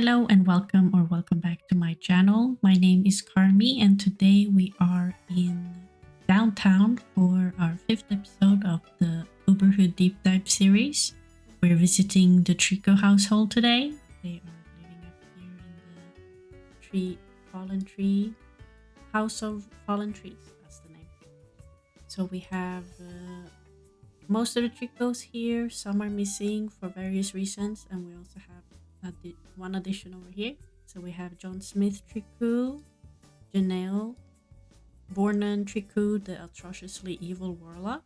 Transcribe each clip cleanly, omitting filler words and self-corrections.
Hello and welcome back to my channel. My name is Carmi and today we are in downtown for our fifth episode of the Uberhood deep dive series. We're visiting the Tricou household today. They are living up here in the fallen tree house of fallen trees. That's the name. So we have most of the Tricous here. Some are missing for various reasons, and we also have one addition over here. So we have John Smith Tricou, Janelle, Bornan Tricou, the atrociously evil warlock,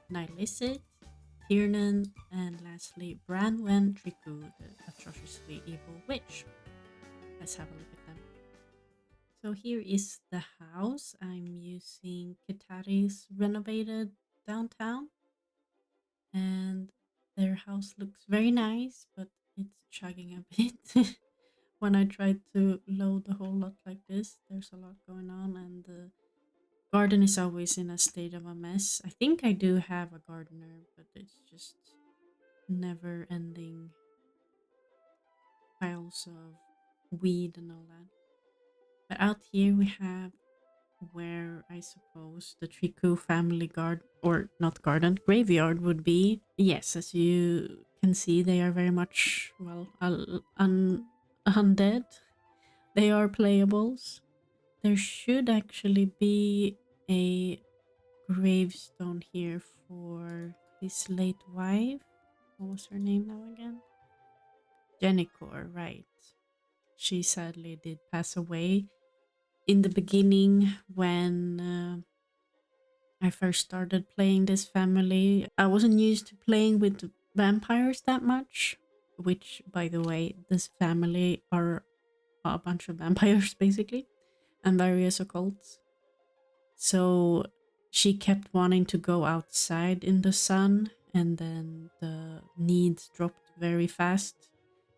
Nilicet, Tiernan, and lastly Branwen Tricou, the atrociously evil witch. Let's have a look at them. So here is the house. I'm using Katari's renovated downtown, and their house looks very nice, but it's chugging a bit. When I tried to load the whole lot like this, there's a lot going on, and the garden is always in a state of a mess. I think I do have a gardener, but it's just never ending piles of weed and all that. But out here we have where I suppose the Tricou family garden, or not garden, graveyard would be. Yes, as you can see, they are very much, well, undead. They are playables. There should actually be a gravestone here for his late wife. What was her name now again? Jennifer, right. She sadly did pass away in the beginning when I first started playing this family. I wasn't used to playing with vampires that much, which, by the way, this family are a bunch of vampires basically, and various occults. So she kept wanting to go outside in the sun, and then the needs dropped very fast.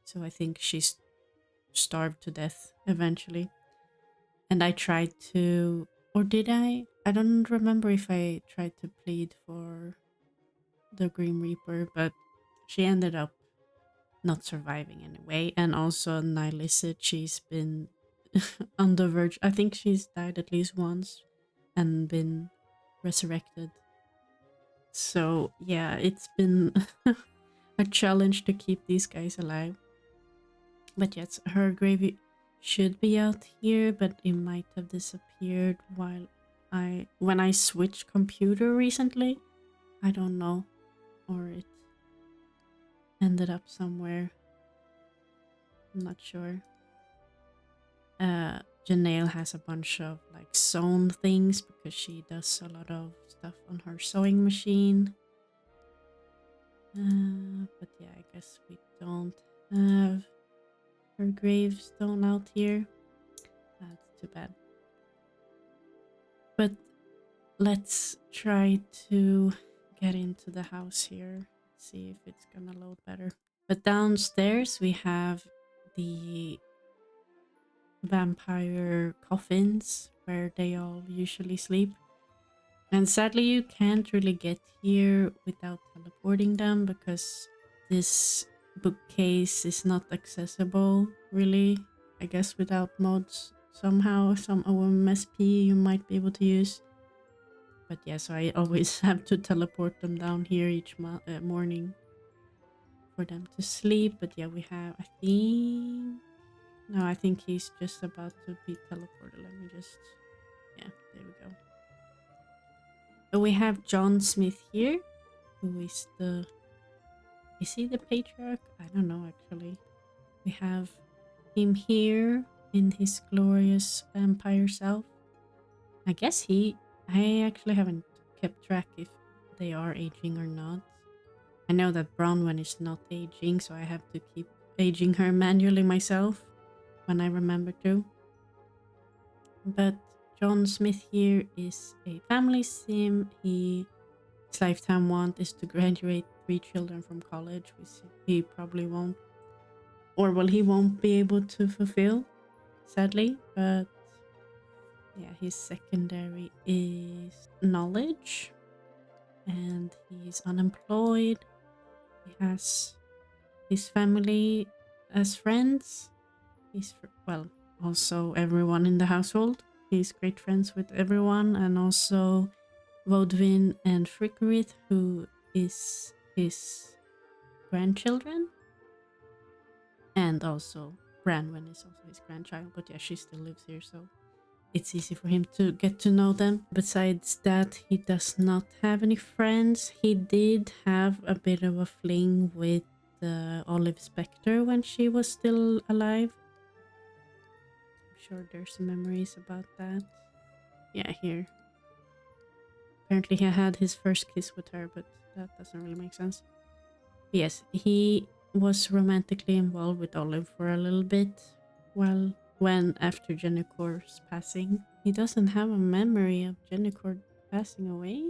So I think she's starved to death eventually. And I tried to, or did I? I don't remember if I tried to plead for the Grim Reaper, but she ended up not surviving anyway. And also Nilicet, she's been on the verge. I think she's died at least once and been resurrected. So yeah, it's been a challenge to keep these guys alive. But yes, her grave should be out here, but it might have disappeared when I switched computer recently. I don't know, or it ended up somewhere. I'm not sure. Janelle has a bunch of like sewn things because she does a lot of stuff on her sewing machine. But yeah, I guess we don't have her gravestone out here. That's too bad. But let's try to get into the house here, see if it's gonna load better. But downstairs we have the vampire coffins where they all usually sleep. And sadly you can't really get here without teleporting them because this bookcase is not accessible really. I guess without mods somehow, some OMSP you might be able to use. But yeah, so I always have to teleport them down here each morning for them to sleep. But yeah, we have, I think, no, I think he's just about to be teleported. Let me just, yeah, there we go. And we have John Smith here, who is he the patriarch? I don't know actually. We have him here in his glorious vampire self. I guess I actually haven't kept track if they are aging or not. I know that Bronwyn is not aging, so I have to keep aging her manually myself when I remember to. But John Smith here is a family sim. His lifetime want is to graduate 3 children from college, which he probably won't, or well, he won't be able to fulfill, sadly. But yeah, his secondary is knowledge, and he's unemployed. He has his family as friends. Well, also everyone in the household. He's great friends with everyone, and also Vodvin and Frickerith, who is his grandchildren, and also Branwen is also his grandchild. But yeah, she still lives here, so it's easy for him to get to know them. Besides that, he does not have any friends. He did have a bit of a fling with Olive Spectre when she was still alive. I'm sure there's some memories about that. Yeah, here. Apparently he had his first kiss with her, but that doesn't really make sense. Yes, he was romantically involved with Olive for a little bit. Well, when after Jennicor's passing, he doesn't have a memory of Jennicor passing away.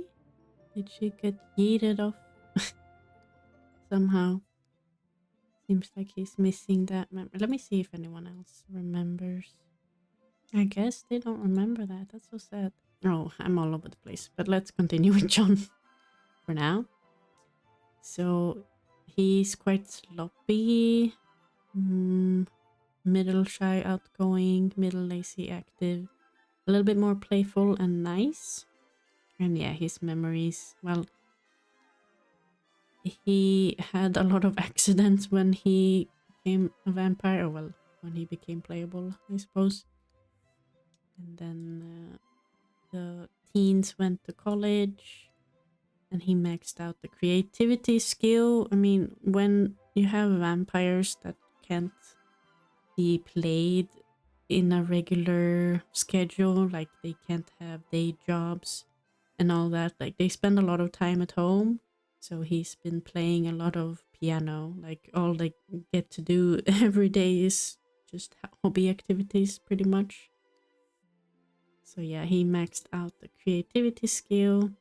Did she get yeeted off somehow? Seems like he's missing that memory. Let me see if anyone else remembers. I guess they don't remember that. That's so sad. Oh, I'm all over the place. But let's continue with John for now. So he's quite sloppy, middle shy, outgoing, middle lazy, active, a little bit more playful and nice. And yeah, his memories, well, he had a lot of accidents when he became a vampire, or well, when he became playable, I suppose. And then the teens went to college and he maxed out the creativity skill. I mean, when you have vampires that can't be played in a regular schedule, like they can't have day jobs and all that, like they spend a lot of time at home. So he's been playing a lot of piano, like all they get to do every day is just hobby activities pretty much. So yeah, he maxed out the creativity skill.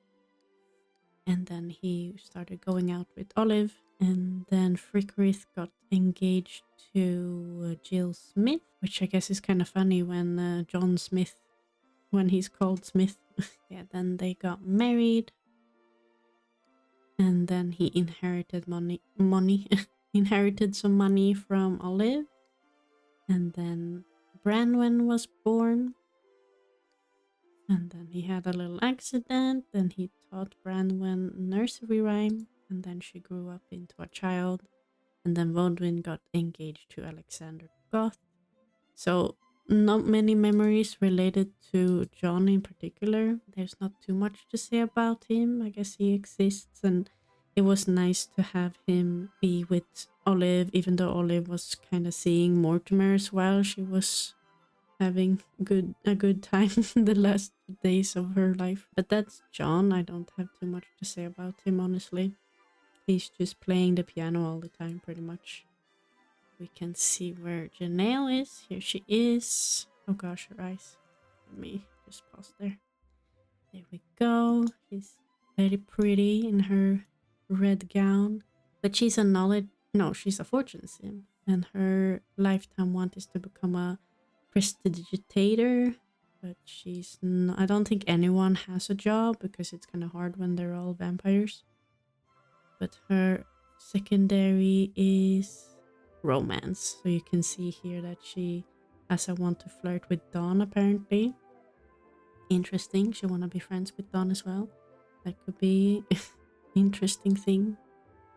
And then he started going out with Olive. And then Frickerith got engaged to Jill Smith, which I guess is kind of funny when John Smith, when he's called Smith. Yeah, then they got married. And then he inherited money, inherited some money from Olive. And then Branwen was born. And then he had a little accident. Then he taught Branwen nursery rhyme. And then she grew up into a child. And then Vodwin got engaged to Alexander Goth. So not many memories related to John in particular. There's not too much to say about him. I guess he exists, and it was nice to have him be with Olive, even though Olive was kind of seeing Mortimer as well. She was having a good time the last days of her life. But that's John. I don't have too much to say about him, honestly. He's just playing the piano all the time, pretty much. We can see where Janelle is. Here she is. Oh gosh, her eyes. Let me just pause there. There we go. She's very pretty in her red gown. But she's a knowledge... No, she's a fortune sim. And her lifetime want is to become a prestidigitator. But she's not... I don't think anyone has a job because it's kind of hard when they're all vampires. But her secondary is romance. So you can see here that she has a want to flirt with Dawn, apparently. Interesting. She want to be friends with Dawn as well. That could be interesting thing.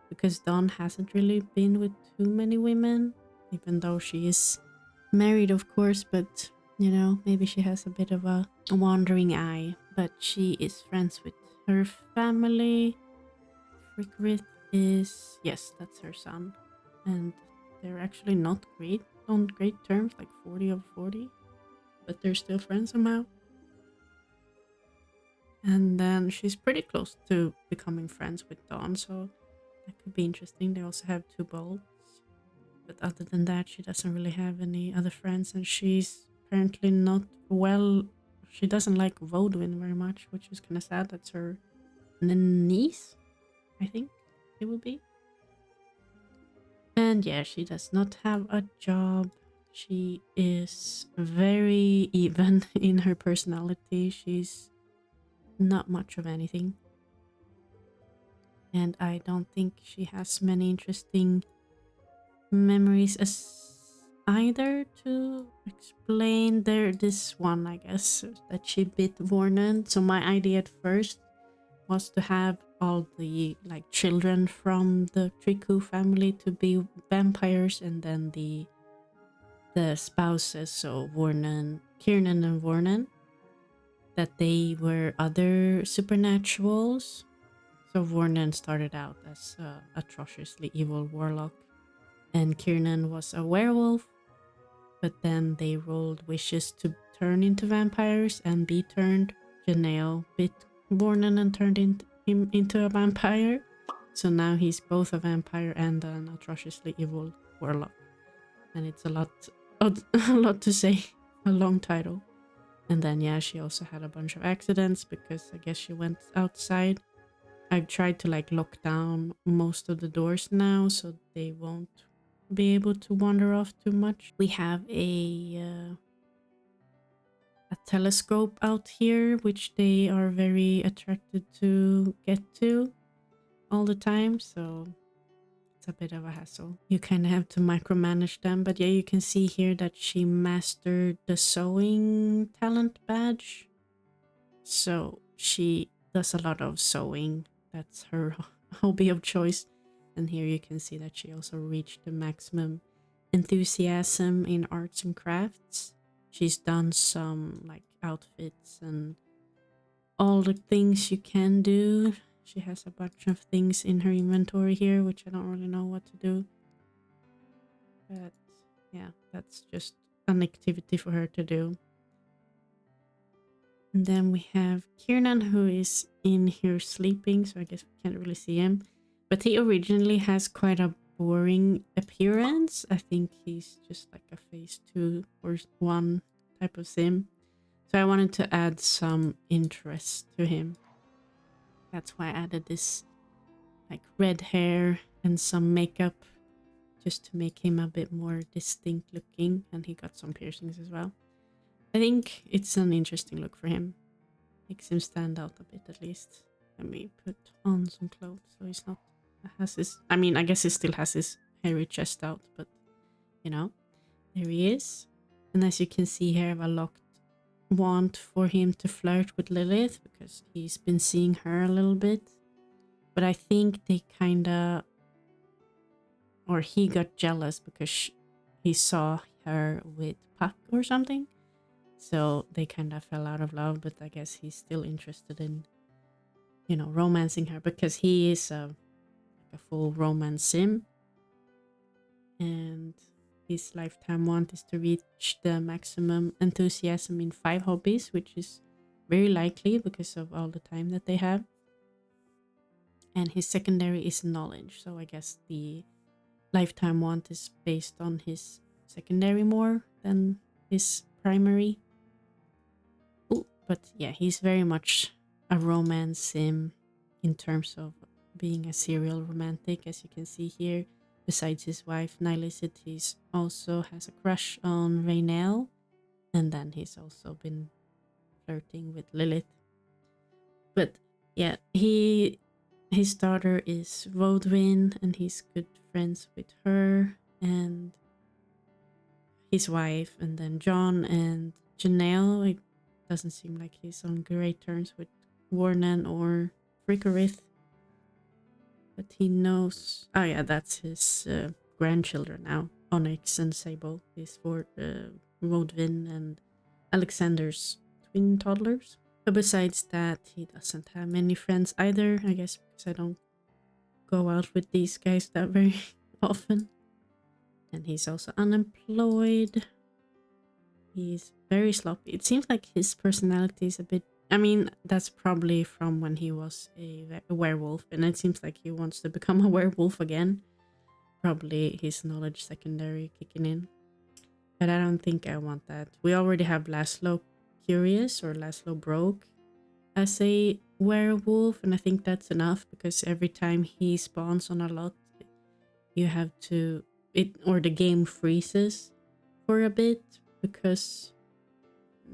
Because Dawn hasn't really been with too many women. Even though she is married, of course. But, you know, maybe she has a bit of a wandering eye. But she is friends with her family. Frickerith is... Yes, that's her son. And they're actually not great on great terms, like 40 of 40. But they're still friends somehow. And then she's pretty close to becoming friends with Dawn, so that could be interesting. They also have two bulbs. But other than that, she doesn't really have any other friends, and she's apparently not well... She doesn't like Vodwin very much, which is kind of sad. That's her niece, I think it will be. And yeah, she does not have a job. She is very even in her personality. She's not much of anything. And I don't think she has many interesting memories as either to explain this one, I guess, that she bit Vornan. So my idea at first was to have all the like children from the Tricou family to be vampires, and then the spouses, so Kiernan and Vornan, that they were other supernaturals. So Vornan started out as a atrociously evil warlock, and Kiernan was a werewolf, but then they rolled wishes to turn into vampires and be turned. Janelle bit Vornan and turned him into a vampire. So now he's both a vampire and an atrociously evil warlock. And it's a lot, a lot to say, a long title. And then yeah, she also had a bunch of accidents because I guess she went outside. I've tried to like lock down most of the doors now so they won't be able to wander off too much. We have a telescope out here, which they are very attracted to get to all the time, so it's a bit of a hassle. You kind of have to micromanage them, but yeah, you can see here that she mastered the sewing talent badge, so she does a lot of sewing. That's her hobby of choice. And here you can see that she also reached the maximum enthusiasm in arts and crafts. She's done some like outfits and all the things you can do. She has a bunch of things in her inventory here, which I don't really know what to do. But yeah, that's just an activity for her to do. And then we have Kiernan, who is in here sleeping, so I guess we can't really see him. But he originally has quite a boring appearance. I think he's just like a phase 2 or 1 type of sim. So I wanted to add some interest to him. That's why I added this like red hair and some makeup just to make him a bit more distinct looking. And he got some piercings as well. I think it's an interesting look for him. Makes him stand out a bit at least. Let me put on some clothes so he's not has his, I mean, I guess he still has his hairy chest out, but you know, there he is. And as you can see here, I have a locked wand for him to flirt with Lilith because he's been seeing her a little bit. But I think they kinda, or he got jealous because he saw her with Puck or something. So they kind of fell out of love, but I guess he's still interested in, you know, romancing her because he is a full romance sim. And his lifetime want is to reach the maximum enthusiasm in 5 hobbies, which is very likely because of all the time that they have. And his secondary is knowledge. So I guess the lifetime want is based on his secondary more than his primary. Ooh, but yeah, he's very much a romance sim in terms of being a serial romantic, as you can see here. Besides his wife Nilicet, he's also has a crush on Raynell, and then he's also been flirting with Lilith. But yeah, his daughter is Rodwin, and he's good friends with her and his wife, and then John and Janelle. It doesn't seem like he's on great terms with Warnan or Frickorith. But he knows... Oh yeah, that's his grandchildren now. Onyx and Sable. These 4 Rodwin and Alexander's twin toddlers. But besides that, he doesn't have many friends either. I guess because I don't go out with these guys that very often. And he's also unemployed. He's very sloppy. It seems like his personality is a bit... I mean, that's probably from when he was a werewolf. And it seems like he wants to become a werewolf again. Probably his knowledge secondary kicking in. But I don't think I want that. We already have Laszlo Curious or Laszlo Broke as a werewolf. And I think that's enough because every time he spawns on a lot, you have to... or the game freezes for a bit because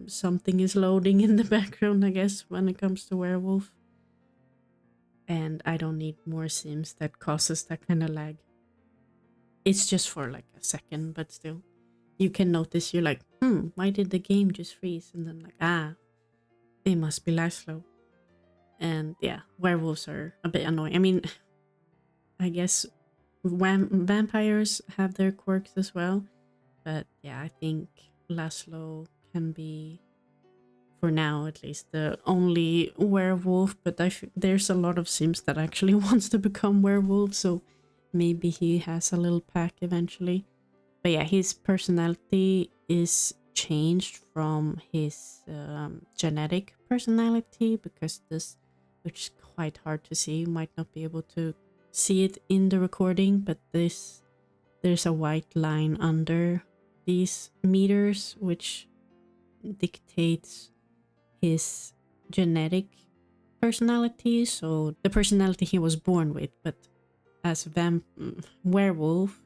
something is loading in the background, I guess, when it comes to werewolf. And I don't need more sims that causes that kind of lag. It's just for like a second, but still. You can notice you're like, why did the game just freeze? And then like, they must be Laszlo. And yeah, werewolves are a bit annoying. I mean, I guess vampires have their quirks as well. But yeah, I think Laszlo can be, for now at least, the only werewolf. But there's a lot of Sims that actually wants to become werewolves. So maybe he has a little pack eventually. But yeah, his personality is changed from his genetic personality, because this, which is quite hard to see, you might not be able to see it in the recording, but there's a white line under these meters which dictates his genetic personality, so the personality he was born with. But as werewolf,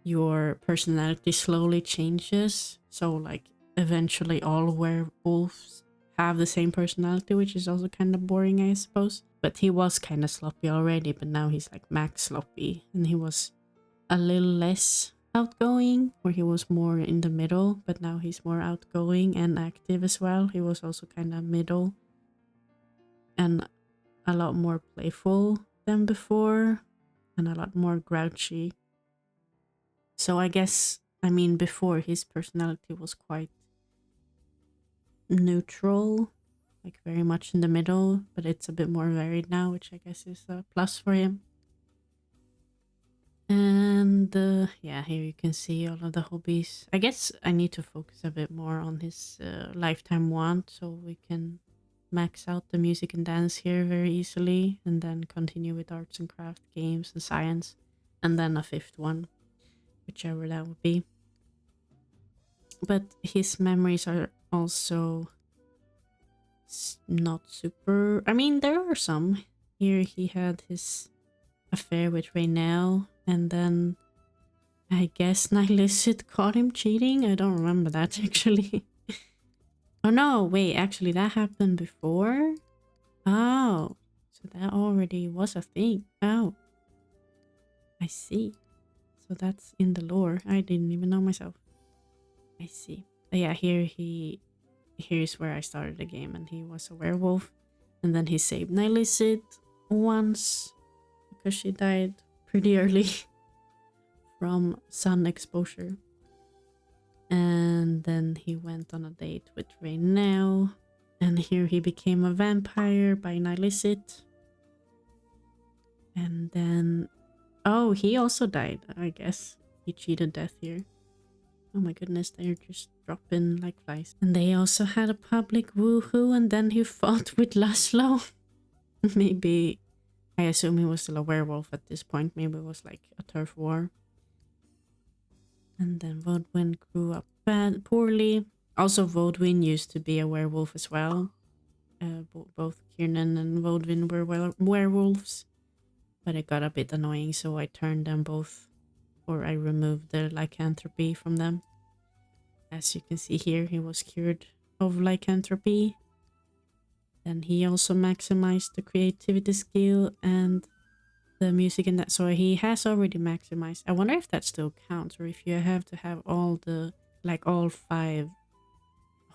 your personality slowly changes. So like eventually all werewolves have the same personality, which is also kind of boring, I suppose. But he was kind of sloppy already, but now he's like max sloppy. And he was a little less outgoing, where he was more in the middle, but now he's more outgoing and active as well. He was also kind of middle and a lot more playful than before, and a lot more grouchy. So I guess, I mean, before his personality was quite neutral, like very much in the middle, but it's a bit more varied now, which I guess is a plus for him. And yeah, here you can see all of the hobbies. I guess I need to focus a bit more on his lifetime want, so we can max out the music and dance here very easily, and then continue with arts and craft, games and science, and then a fifth one, whichever that would be. But his memories are also not super. I mean, there are some. Here he had his affair with Raynell, and then I guess Nihilicid caught him cheating. I don't remember that actually. Oh no, wait, actually that happened before? Oh, so that already was a thing. Oh, I see. So that's in the lore. I didn't even know myself. I see. But yeah, here's where I started the game, and he was a werewolf. And then he saved Nihilicid once, because she died pretty early from sun exposure. And then he went on a date with Raynell. And here he became a vampire by Nihilicid. And then, oh, he also died, I guess. He cheated death here. Oh my goodness, they're just dropping like flies. And they also had a public woohoo, and then he fought with Laszlo. Maybe, I assume he was still a werewolf at this point. Maybe it was like a turf war. And then Vodwin grew up poorly. Also, Vodwin used to be a werewolf as well. Both Kiernan and Vodwin were werewolves. But it got a bit annoying, so I turned them both, or I removed the lycanthropy from them. As you can see here, he was cured of lycanthropy. Then he also maximized the creativity skill and the music and that. So he has already maximized. I wonder if that still counts, or if you have to have all the, like all 5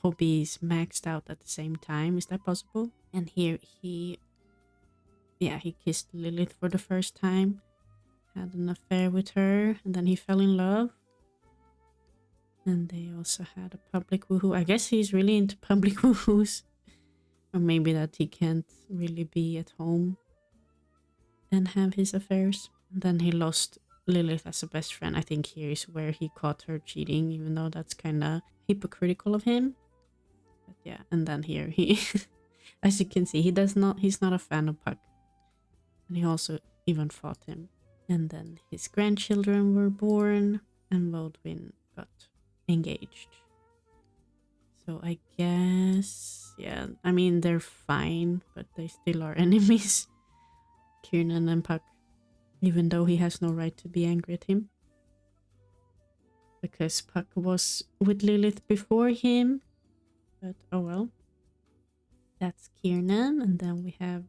hobbies maxed out at the same time. Is that possible? And here he kissed Lilith for the first time, had an affair with her, and then he fell in love. And they also had a public woohoo. I guess he's really into public woohoos. Or maybe that he can't really be at home and have his affairs. And then he lost Lilith as a best friend. I think here is where he caught her cheating, even though that's kind of hypocritical of him. But yeah, and then here he, as you can see, he's not a fan of Puck. And he also even fought him. And then his grandchildren were born, and Bodwin got engaged. So I guess, yeah, I mean, they're fine, but they still are enemies. Kiernan and Puck, even though he has no right to be angry at him. Because Puck was with Lilith before him. But oh well. That's Kiernan, and then we have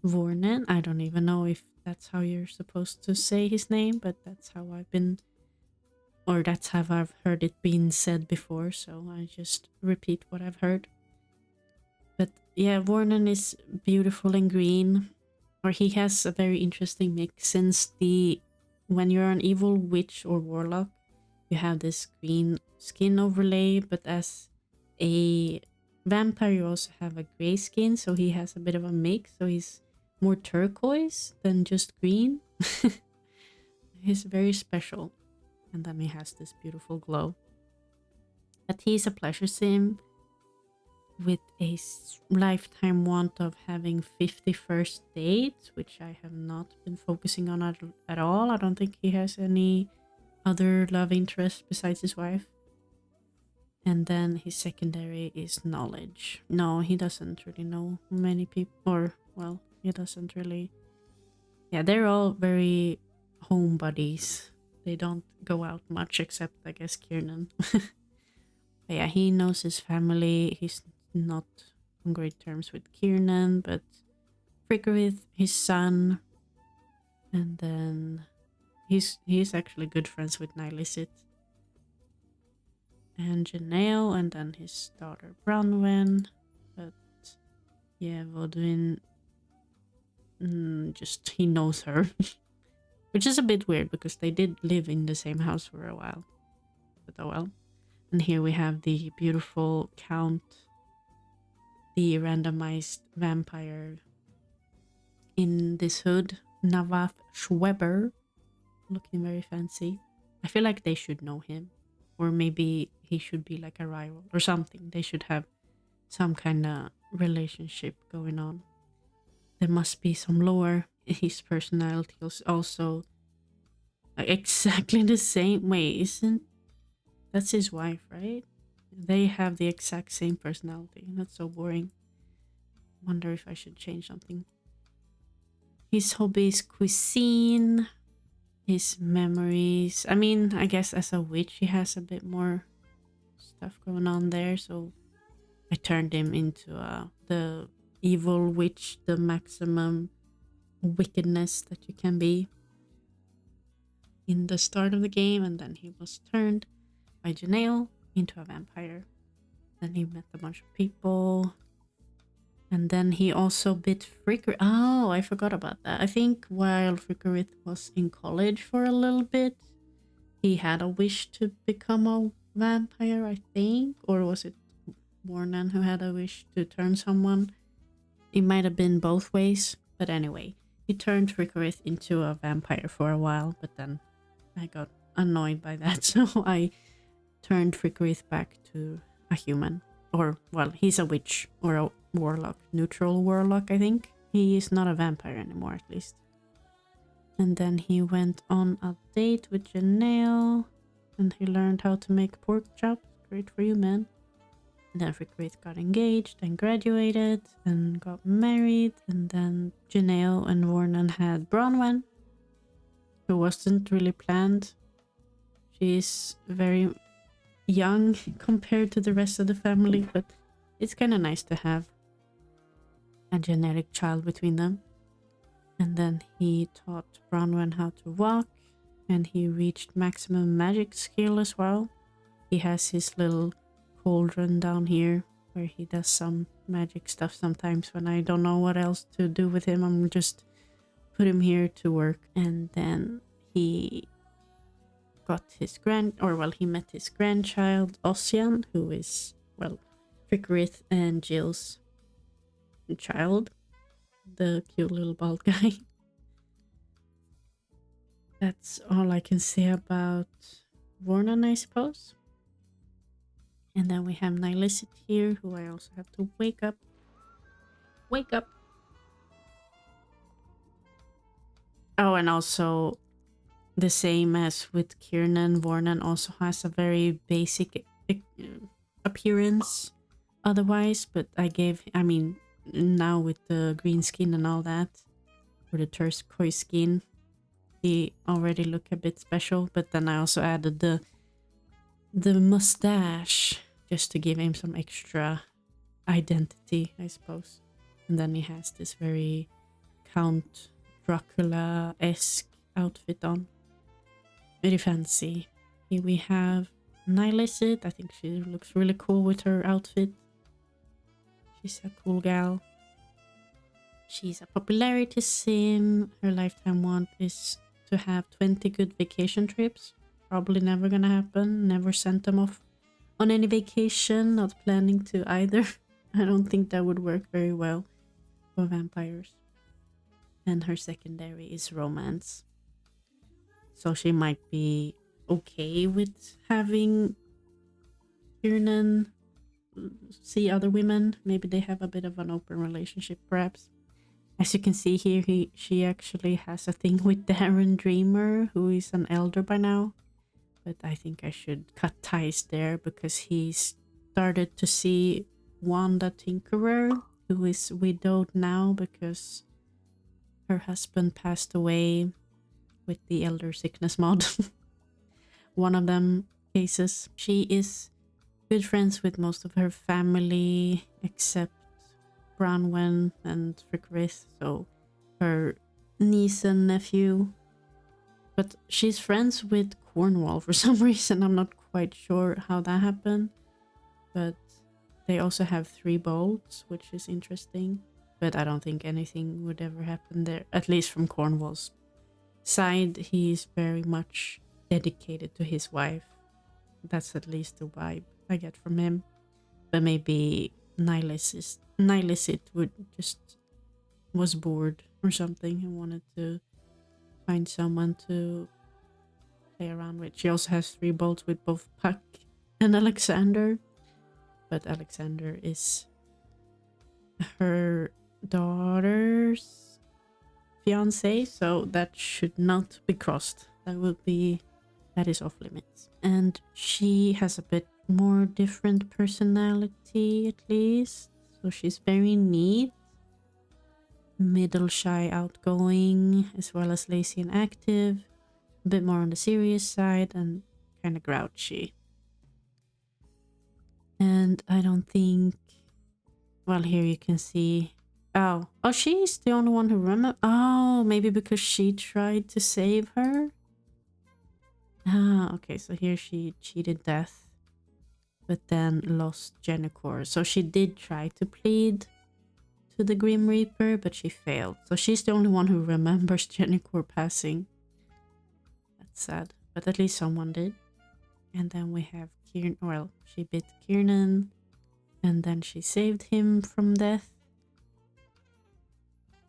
Vornan. I don't even know if that's how you're supposed to say his name, but that's how I've been Or that's how I've heard it being said before, so I just repeat what I've heard. But yeah, Vornan is beautiful and green, or he has a very interesting mix since the when you're an evil witch or warlock, you have this green skin overlay, but as a vampire, you also have a gray skin, so he has a bit of a mix, so he's more turquoise than just green. He's very special, and then he has this beautiful glow. But he's a pleasure sim with a lifetime want of having 50 first dates, which I have not been focusing on at all. I don't think he has any other love interest besides his wife. And then his secondary is knowledge. No, he doesn't really know many people, or, well, he doesn't really. Yeah, they're all very home buddies. They don't go out much except, I guess, Kiernan. But yeah, he knows his family. He's not on great terms with Kiernan, but with his son. And then he's actually good friends with Nilicet and Janelle, and then his daughter Bronwyn. But yeah, Vodwin, just he knows her, which is a bit weird because they did live in the same house for a while. But oh well. And here we have the beautiful Count, the randomized vampire in this hood, Navaf Schweber, looking very fancy. I feel like they should know him, or maybe he should be like a rival or something. They should have some kind of relationship going on. There must be some lore. His personality is also exactly the same. Wait, isn't that's his wife, right? They have the exact same personality. That's so boring. Wonder if I should change something. His hobby is cuisine. His memories. I mean, I guess as a witch, he has a bit more stuff going on there. So I turned him into the evil witch, the maximum wickedness that you can be in the start of the game. And then he was turned by Janelle into a vampire. Then he met a bunch of people. And then he also bit Frickerith. Oh, I forgot about that. I think while Frickerith was in college for a little bit, he had a wish to become a vampire, I think. Or was it Mornan who had a wish to turn someone? It might have been both ways. But anyway, he turned Frickerith into a vampire for a while. But then I got annoyed by that. So I turned Frickerith back to a human. Or, well, he's a witch or a warlock. Neutral warlock, I think. He is not a vampire anymore, at least. And then he went on a date with Janelle. And he learned how to make pork chops. Great for you, man. And then Frickerith got engaged and graduated and got married. And then Janelle and Warren had Bronwyn, who wasn't really planned. She's very young compared to the rest of the family, but it's kind of nice to have a genetic child between them. And then he taught Bronwyn how to walk, and he reached maximum magic skill as well. He has his little cauldron down here where he does some magic stuff sometimes. When I don't know what else to do with him, I'm just put him here to work. And then he got his he met his grandchild, Ossian, who is, well, Frickerith and Jill's child, the cute little bald guy. That's all I can say about Vornan, I suppose. And then we have Nilicet here, who I also have to wake up. Wake up! Oh, and also the same as with Kiernan, Vornan also has a very basic appearance otherwise, but I mean, now with the green skin and all that, or the turquoise skin, he already look a bit special, but then I also added the mustache just to give him some extra identity, I suppose. And then he has this very Count Dracula-esque outfit on. Very fancy. Here we have Nilicet. I think she looks really cool with her outfit. She's a cool gal. She's a popularity sim. Her lifetime want is to have 20 good vacation trips. Probably never gonna happen. Never sent them off on any vacation. Not planning to either. I don't think that would work very well for vampires. And her secondary is romance. So she might be okay with having Kiernan see other women. Maybe they have a bit of an open relationship, perhaps. As you can see here, she actually has a thing with Darren Dreamer, who is an elder by now. But I think I should cut ties there because he started to see Wanda Tinkerer, who is widowed now because her husband passed away with the elder sickness mod. One of them cases. She is good friends with most of her family except Bronwyn and Tricous, so her niece and nephew. But she's friends with Cornwall for some reason. I'm not quite sure how that happened. But they also have 3 bolts, which is interesting. But I don't think anything would ever happen there, at least from Cornwall's side. He's very much dedicated to his wife. That's at least the vibe I get from him. But maybe Nilicet was bored or something and wanted to find someone to play around with. She also has 3 bolts with both Puck and Alexander. But Alexander is her daughter's fiance, so that should not be crossed. That is off limits. And she has a bit more different personality, at least. So she's very neat, middle shy, outgoing, as well as lazy and active, a bit more on the serious side, and kind of grouchy. And I don't think, well, here you can see, oh, she's the only one who remembers. Oh, maybe because she tried to save her. Ah, okay, so here she cheated death, but then lost Jennifer. So she did try to plead to the Grim Reaper, but she failed. So she's the only one who remembers Jennifer passing. That's sad, but at least someone did. And then we have Kieran. Well, she bit Kiernan, and then she saved him from death.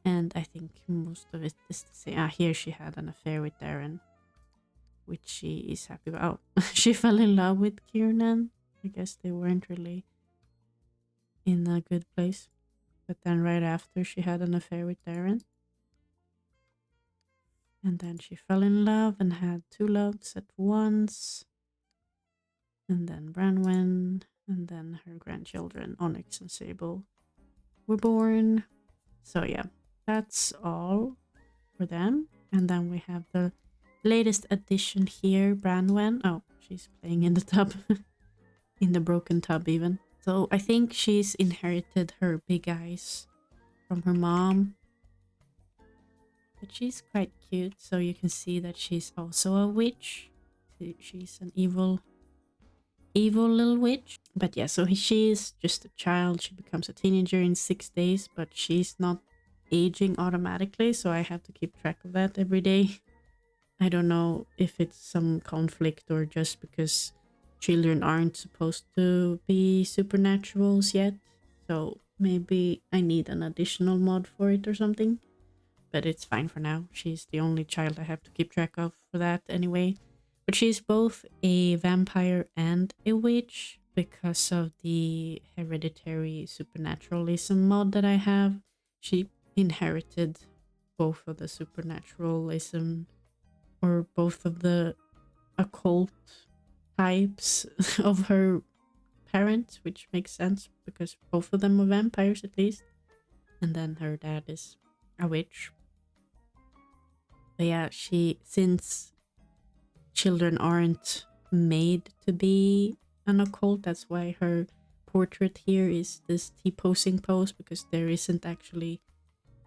And I think most of it is the same. Here she had an affair with Darren, which she is happy about. She fell in love with Kiernan. I guess they weren't really in a good place. But then right after, she had an affair with Darren. And then she fell in love and had 2 loves at once. And then Branwen. And then her grandchildren, Onyx and Sable, were born. So yeah, that's all for them. And then we have the latest addition here, Branwen. Oh, she's playing in the tub. In the broken tub even. So I think she's inherited her big eyes from her mom. But she's quite cute, so you can see that she's also a witch. She's an evil little witch. But yeah, so she is just a child. She becomes a teenager in 6 days, but she's not aging automatically, so I have to keep track of that every day. I don't know if it's some conflict or just because children aren't supposed to be supernaturals yet. So maybe I need an additional mod for it or something. But it's fine for now. She's the only child I have to keep track of for that anyway. But she's both a vampire and a witch because of the hereditary supernaturalism mod that I have. She inherited both of the supernaturalism or both of the occult types of her parents, which makes sense because both of them are vampires at least. And then her dad is a witch. But yeah, since children aren't made to be an occult, that's why her portrait here is this T-posing pose, because there isn't actually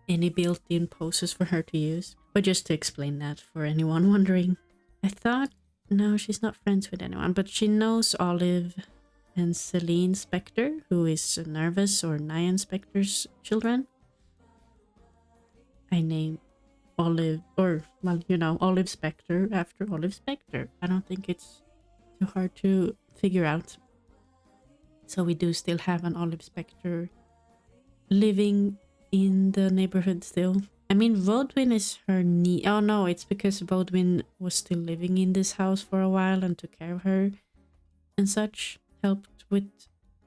any built-in poses for her to use. But just to explain that for anyone wondering, I thought No, she's not friends with anyone, but she knows Olive and Celine Spector, who is Nervous or Nyan Spector's children. I named Olive, or, well, Olive Spector after Olive Spector. I don't think it's too hard to figure out. So we do still have an Olive Spector living in the neighborhood still. I mean, Vodwin is her niece. Oh no, it's because Vodwin was still living in this house for a while and took care of her and such. Helped with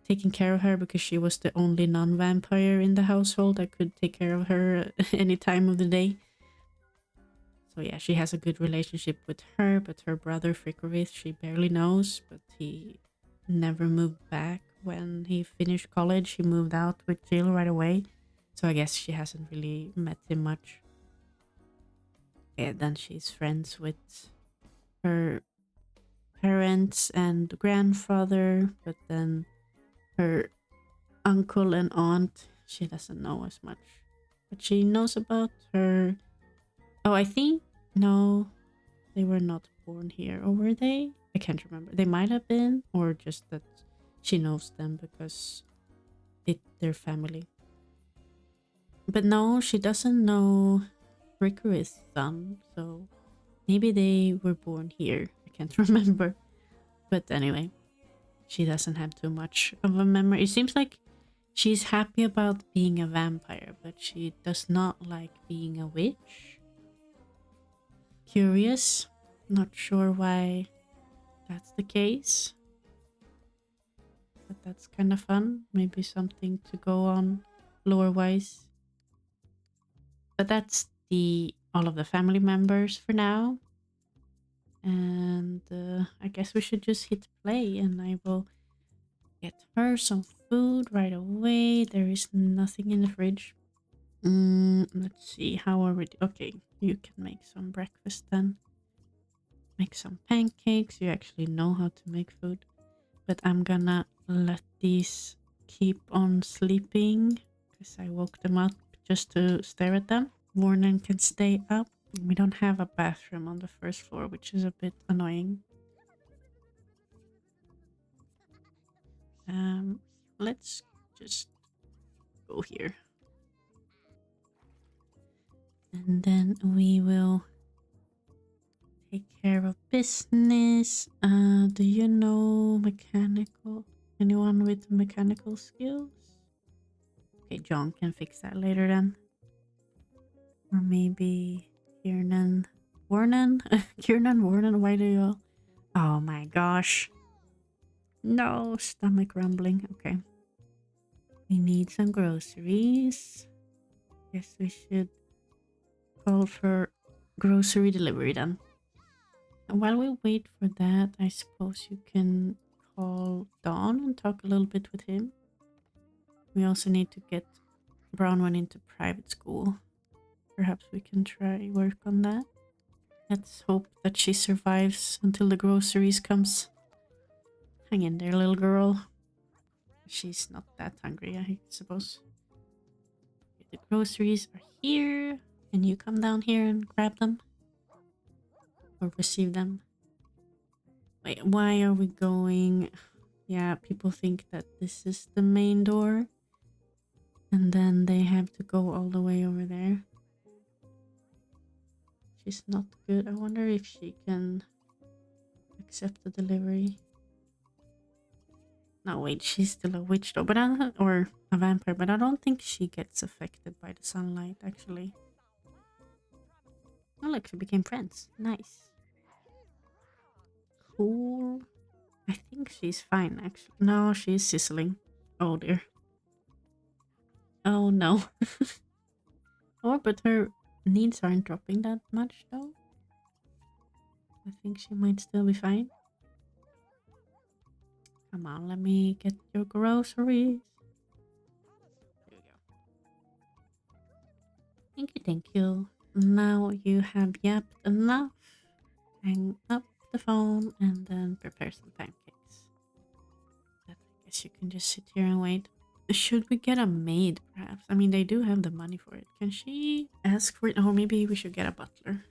taking care of her because she was the only non-vampire in the household that could take care of her any time of the day. So yeah, she has a good relationship with her, but her brother Frickovith, she barely knows, but he never moved back. When he finished college, he moved out with Jill right away. So I guess she hasn't really met him much. Yeah, then she's friends with her parents and grandfather, but then her uncle and aunt, she doesn't know as much. But she knows about her. Oh, I think, no, they were not born here. Or were they? I can't remember. They might have been, or just that she knows them because they're family. But no, she doesn't know Riku's son, so maybe they were born here. I can't remember. But anyway, she doesn't have too much of a memory. It seems like she's happy about being a vampire, but she does not like being a witch. Curious. Not sure why that's the case. But that's kind of fun. Maybe something to go on lore-wise. But that's the all of the family members for now. And I guess we should just hit play and I will get her some food right away. There is nothing in the fridge. Let's see, how are we? Okay, you can make some breakfast then. Make some pancakes. You actually know how to make food. But I'm gonna let these keep on sleeping because I woke them up just to stare at them. Warren can stay up. We don't have a bathroom on the first floor, which is a bit annoying. Let's just go here. And then we will take care of business. Do you know mechanical? Anyone with mechanical skills? Okay, John can fix that later then. Or maybe Kiernan. Warren? Kiernan, Warren, why do you all? Oh my gosh. No, stomach rumbling. Okay. We need some groceries. Guess we should call for grocery delivery then. And while we wait for that, I suppose you can call Don and talk a little bit with him. We also need to get Brownman into private school. Perhaps we can try work on that. Let's hope that she survives until the groceries comes. Hang in there, little girl. She's not that hungry, I suppose. The groceries are here. Can you come down here and grab them? Or receive them? Wait, why are we going? Yeah, people think that this is the main door. And then they have to go all the way over there. She's not good. I wonder if she can accept the delivery. No, wait, she's still a witch though, but or a vampire, but I don't think she gets affected by the sunlight, actually. Oh, look, we became friends. Nice. Cool. I think she's fine, actually. No, she's sizzling. Oh, dear. Oh, no. Oh, but her needs aren't dropping that much, though. I think she might still be fine. Come on, let me get your groceries. There we go. Thank you, thank you. Now you have yapped enough. Hang up the phone and then prepare some pancakes. I guess you can just sit here and wait. Should we get a maid, perhaps? I mean, they do have the money for it. Can she ask for it? Or maybe we should get a butler.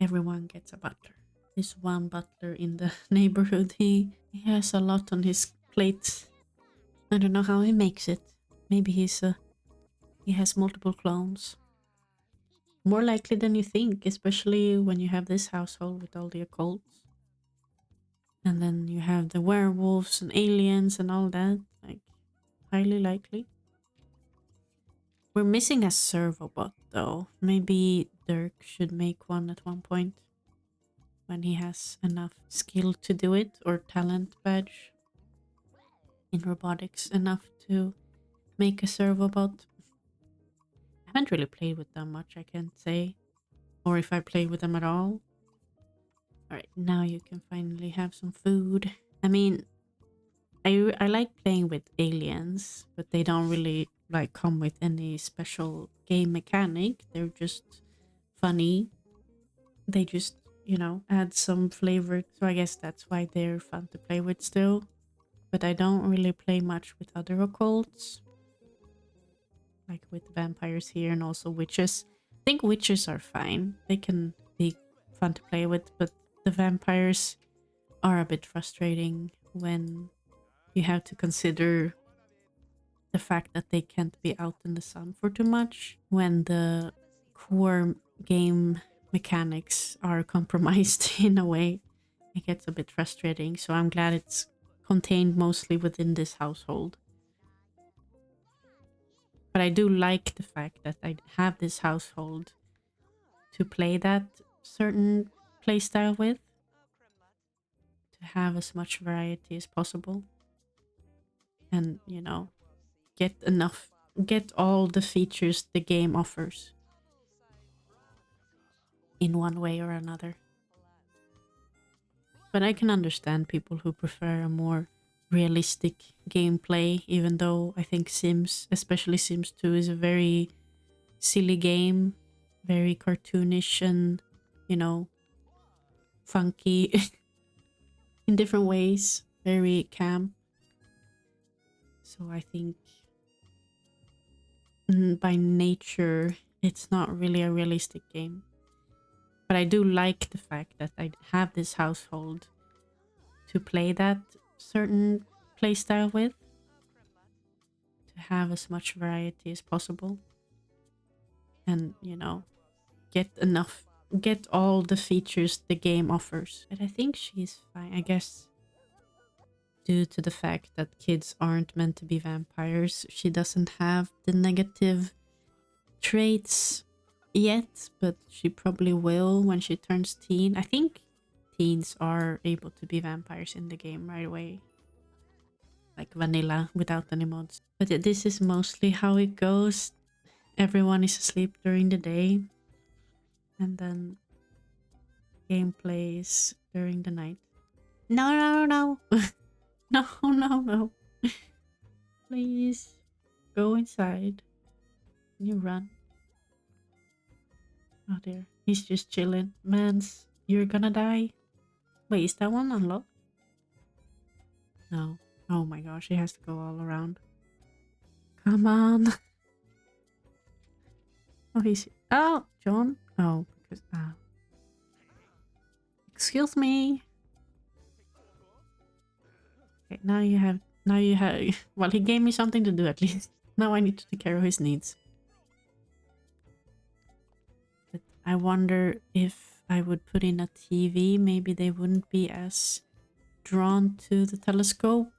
Everyone gets a butler. This one butler in the neighborhood, he has a lot on his plate. I don't know how he makes it. Maybe he has multiple clones. More likely than you think, especially when you have this household with all the occults. And then you have the werewolves and aliens and all that. Like, highly likely. We're missing a servobot though. Maybe Dirk should make one at one point. When he has enough skill to do it, or talent badge in robotics enough to make a servobot. I haven't really played with them much, I can't say. Or if I play with them at all. Alright, now you can finally have some food. I mean, I like playing with aliens, but they don't really like come with any special game mechanic. They're just funny. They just, you know, add some flavor. So I guess that's why they're fun to play with still. But I don't really play much with other occults. Like with vampires here and also witches. I think witches are fine. They can be fun to play with, but the vampires are a bit frustrating when you have to consider the fact that they can't be out in the sun for too much when the core game mechanics are compromised in a way. It gets a bit frustrating, so I'm glad it's contained mostly within this household. But I do like the fact that I have this household to play that certain playstyle with, to have as much variety as possible, and, you know, get all the features the game offers in one way or another. But I can understand people who prefer a more realistic gameplay, even though I think Sims, especially Sims 2, is a very silly game, very cartoonish and, you know, funky in different ways, very camp. So I think by nature, it's not really a realistic game. But I do like the fact that I have this household to play that certain playstyle with, to have as much variety as possible, and, you know, get all the features the game offers. But I think she's fine, I guess, due to the fact that kids aren't meant to be vampires. She doesn't have the negative traits yet, but she probably will when she turns teen. I think teens are able to be vampires in the game right away, like vanilla without any mods. But this is mostly how it goes. Everyone is asleep during the day, and then gameplay is during the night. No, no, no, no, no, no. Please go inside. Can you run? Oh dear, he's just chilling. Mans, you're gonna die. Wait, is that one unlocked? No. Oh my gosh, he has to go all around. Come on. Oh, he's... Oh, John. Oh, because... Excuse me. Okay, now you have... Now you have... Well, he gave me something to do at least. Now I need to take care of his needs. But I wonder if I would put in a TV, maybe they wouldn't be as drawn to the telescope.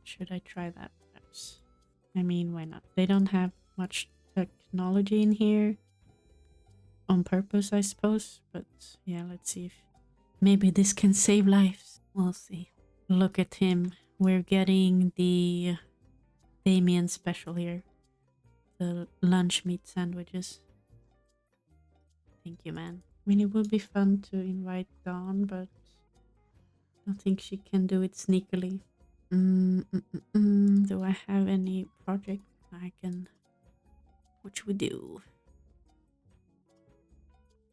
Should I try that perhaps? I mean, why not? They don't have much technology in here. On purpose, I suppose. But yeah, let's see if maybe this can save lives. We'll see. Look at him. We're getting the Damien special here. The lunch meat sandwiches. Thank you, man. I mean, it would be fun to invite Dawn, but I don't think she can do it sneakily. Do I have any project I can... What should we do?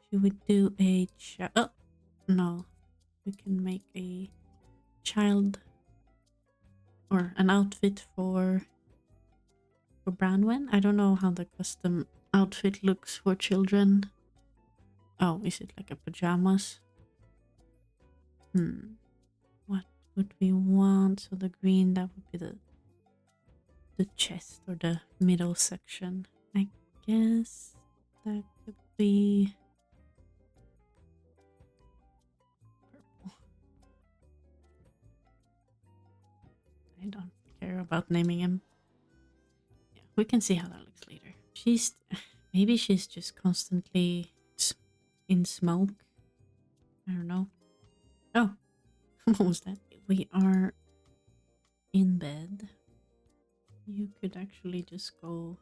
Should we do a oh, no. We can make a child or an outfit for Branwen. I don't know how the custom outfit looks for children. Oh, is it like a pajamas? What would we want? So the green, that would be the chest or the middle section. I guess that could be purple. I don't care about naming him. Yeah, we can see how that looks later. She's maybe she's just constantly in smoke. I don't know. Oh, what was that? We are in bed. You could actually just go.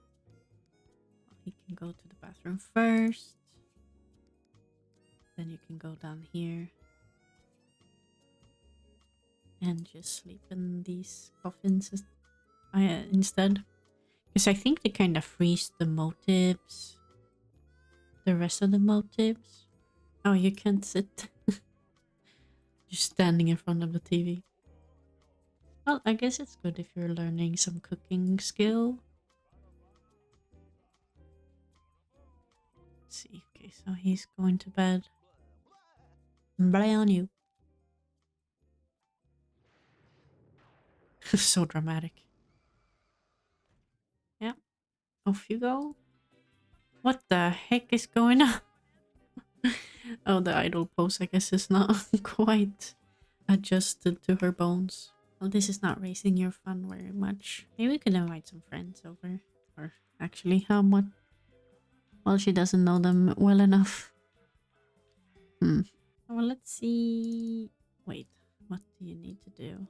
He can go to the bathroom first. Then you can go down here and just sleep in these coffins instead. Because I think they kind of freeze the motives. The rest of the motives. Oh, you can't sit. Just standing in front of the TV. Well, I guess it's good if you're learning some cooking skill. Let's see. Okay, so he's going to bed. Blay on you. So dramatic. Yeah. Off you go. What the heck is going on? Oh, the idle pose, I guess, is not quite adjusted to her bones. Well, this is not raising your fun very much. Maybe we could invite some friends over. Or actually, how much? Well, she doesn't know them well enough. Well, let's see. Wait, what do you need to do?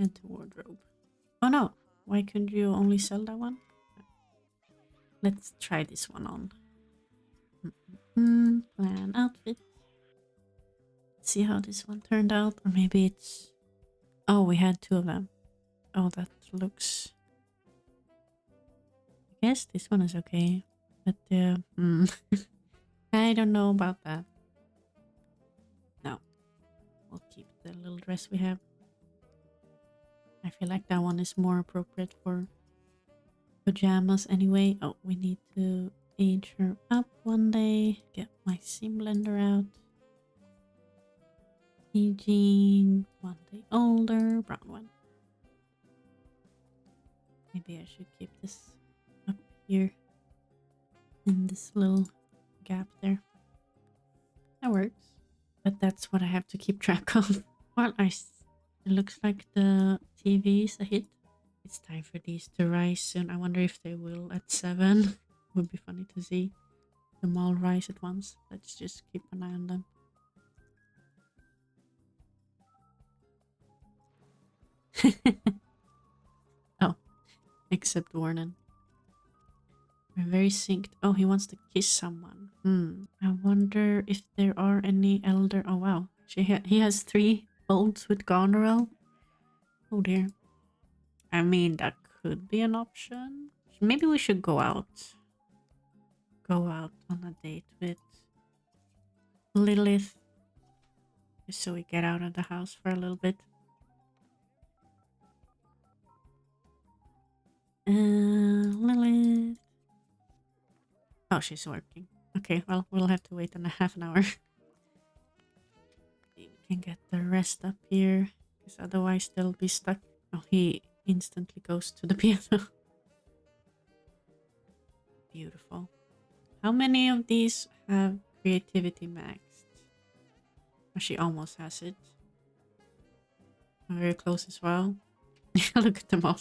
Add to wardrobe. Oh no, why couldn't you only sell that one? Let's try this one on. Plan outfit. Let's see how this one turned out. Or maybe it's... Oh, we had two of them. Oh, that looks... I guess this one is okay. But, I don't know about that. No. We'll keep the little dress we have. I feel like that one is more appropriate for pajamas anyway. Oh, we need to age her up one day. Get my seam blender out. Aging 1 day older. Brown one. Maybe I should keep this up here in this little gap there. That works. But that's what I have to keep track of. Well, it looks like the TV is a hit. It's time for these to rise soon. I wonder if they will at 7. Would be funny to see them all rise at once. Let's just keep an eye on them. Oh, except Warren. We're very synced. Oh, he wants to kiss someone. I wonder if there are any elder... Oh, wow. He has 3 bolts with Goneril. Oh, dear. I mean, that could be an option. Maybe we should go out. Go out on a date with Lilith. Just so we get out of the house for a little bit. Lilith. Oh, she's working. Okay, well, we'll have to wait half an hour. We can get the rest up here. Because otherwise they'll be stuck. Oh, he instantly goes to the piano. Beautiful. How many of these have creativity maxed? Oh, she almost has it. Very close as well. Look at them all.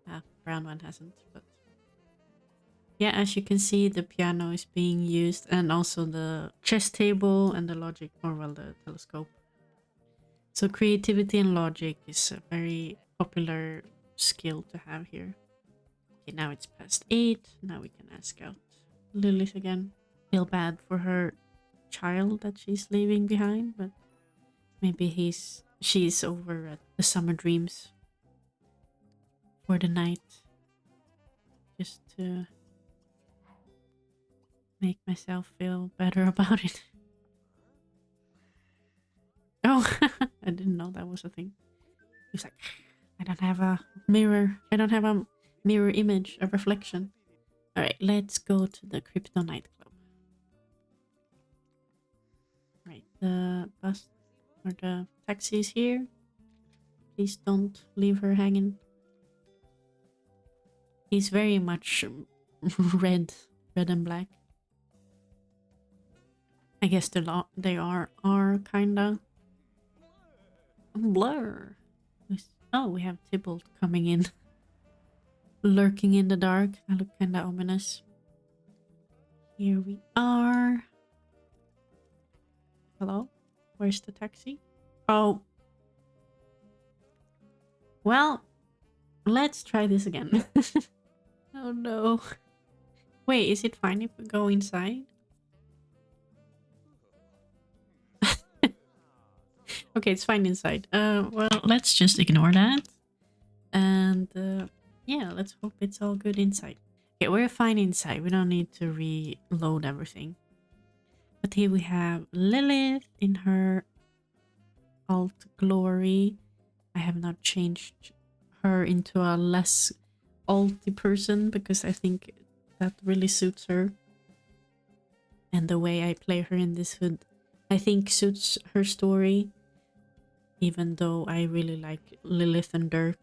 Ah, brown one hasn't, but... Yeah, as you can see, the piano is being used, and also the chess table and the logic, or well, the telescope. So creativity and logic is a very popular skill to have here. Okay, now it's past 8. Now we can ask out Lilith again. Feel bad for her child that she's leaving behind, but maybe she's over at the Summer Dreams for the night. Just to make myself feel better about it. Oh, I didn't know that was a thing. He was like, I don't have a mirror. I don't have a Mirror image, a reflection. Alright, let's go to the crypto nightclub. Right, the bus or the taxi is here. Please don't leave her hanging. He's very much red and black. I guess they are kinda blur. Oh, we have Tybalt coming in. Lurking in the dark. That look kinda ominous. Here we are. Hello? Where's the taxi? Oh. Well, let's try this again. Oh no. Wait, is it fine if we go inside? Okay, it's fine inside. Well, let's just ignore that. And yeah, let's hope it's all good inside. Okay, we're fine inside. We don't need to reload everything. But here we have Lilith in her alt glory. I have not changed her into a less alty person because I think that really suits her. And the way I play her in this hood, I think suits her story. Even though I really like Lilith and Dirk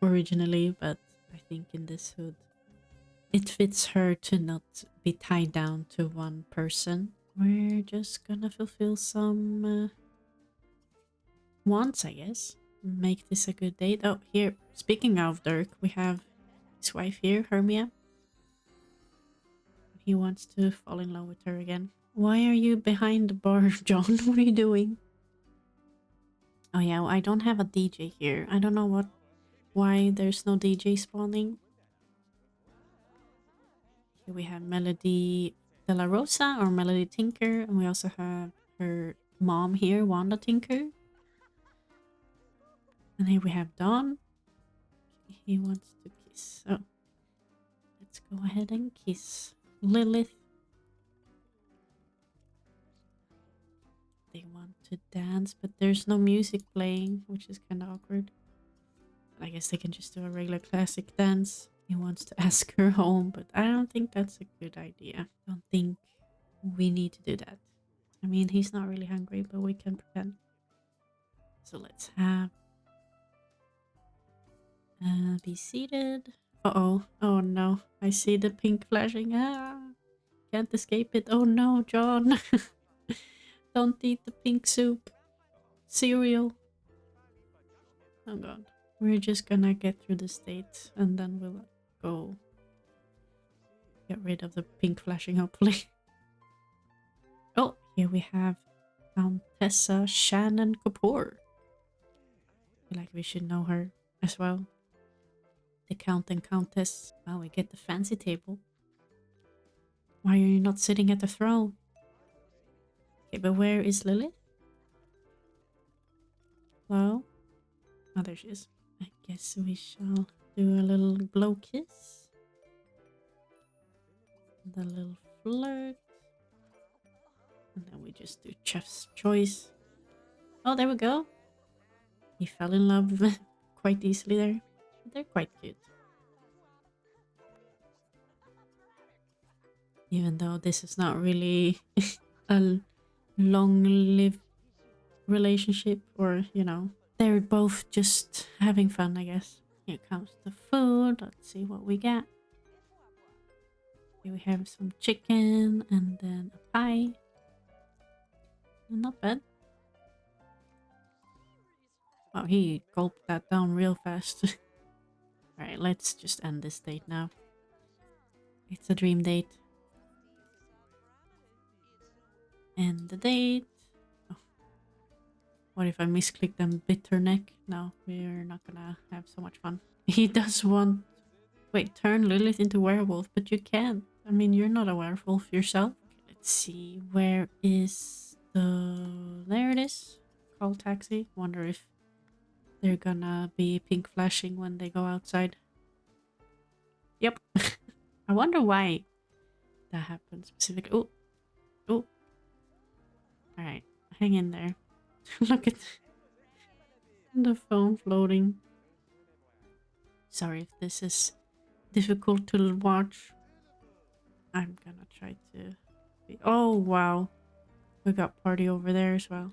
originally, but I think in this hood, it fits her to not be tied down to one person. We're just gonna fulfill some wants, I guess. Make this a good date. Oh, here, speaking of Dirk, we have his wife here, Hermia. He wants to fall in love with her again. Why are you behind the bar, John? What are you doing? Oh yeah, well, I don't have a DJ here. I don't know why there's no DJ spawning. Here we have Melody De La Rosa or Melody Tinker, and we also have her mom here, Wanda Tinker. And here we have Dawn. He wants to kiss. So let's go ahead and kiss Lilith. They want to dance, but there's no music playing, which is kind of awkward. I guess they can just do a regular classic dance. He wants to ask her home, but I don't think that's a good idea. I don't think we need to do that. I mean, he's not really hungry, but we can pretend. So let's have... be seated. Uh-oh. Oh no. I see the pink flashing. Ah! Can't escape it. Oh no, John. Don't eat the pink soup. Cereal. Oh god. We're just gonna get through the state and then we'll go get rid of the pink flashing, hopefully. Oh, here we have Countessa Shannon Kapoor. I feel like we should know her as well. The Count and Countess. Well, we get the fancy table. Why are you not sitting at the throne? Okay, but where is Lilith? Hello? Oh, there she is. I guess we shall do a little blow kiss. The little flirt. And then we just do chef's choice. Oh, there we go. He fell in love quite easily there. They're quite cute. Even though this is not really a long-lived relationship, or, you know, they're both just having fun, I guess. Here comes the food. Let's see what we get. Here we have some chicken and then a pie. Not bad. Wow, he gulped that down real fast. Alright, let's just end this date now. It's a dream date. End the date. Oh. What if I misclick them bitter neck? No, we're not gonna have so much fun. He does want... Wait, turn Lilith into werewolf, but you can't. I mean, you're not a werewolf yourself. Let's see, where is the... There it is. Call taxi. Wonder if they're gonna be pink flashing when they go outside. Yep. I wonder why that happened specifically. Oh. Oh. Alright. Hang in there. Look at the phone floating. Sorry if this is difficult to watch. I'm gonna try to be... Oh, wow. We got party over there as well.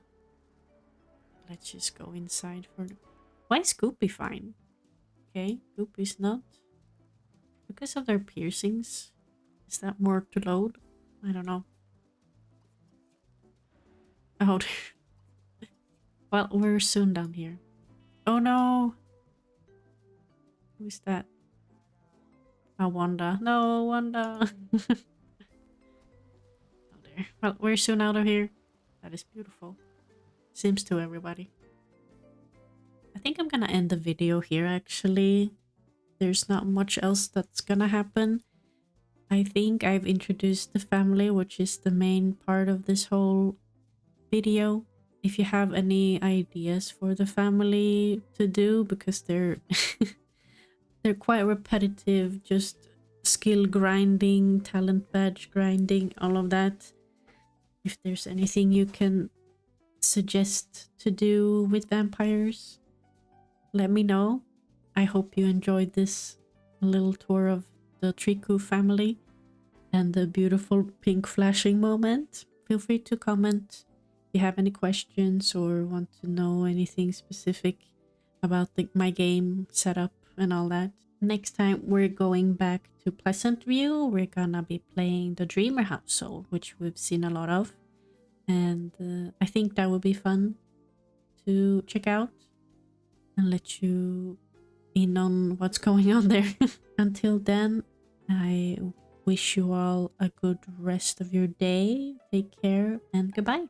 Let's just go inside for the... Why is Goopy fine? Okay, Goopy's not. Because of their piercings. Is that more to load? I don't know. Oh, well, we're soon down here. Oh no! Who's that? Oh, Wanda. No, Wanda. Oh, there. Well, we're soon out of here. That is beautiful. Seems to everybody. I think I'm gonna end the video here, actually. There's not much else that's gonna happen. I think I've introduced the family, which is the main part of this whole video. If you have any ideas for the family to do, because they're they're quite repetitive, just skill grinding, talent badge grinding, all of that. If there's anything you can suggest to do with vampires, let me know. I hope you enjoyed this little tour of the Tricou family and the beautiful pink flashing moment. Feel free to comment if you have any questions or want to know anything specific about my game setup and all that. Next time we're going back to Pleasant View. We're gonna be playing the Dreamer Household, which we've seen a lot of. And I think that would be fun to check out and let you in on what's going on there. Until then, I wish you all a good rest of your day. Take care and goodbye.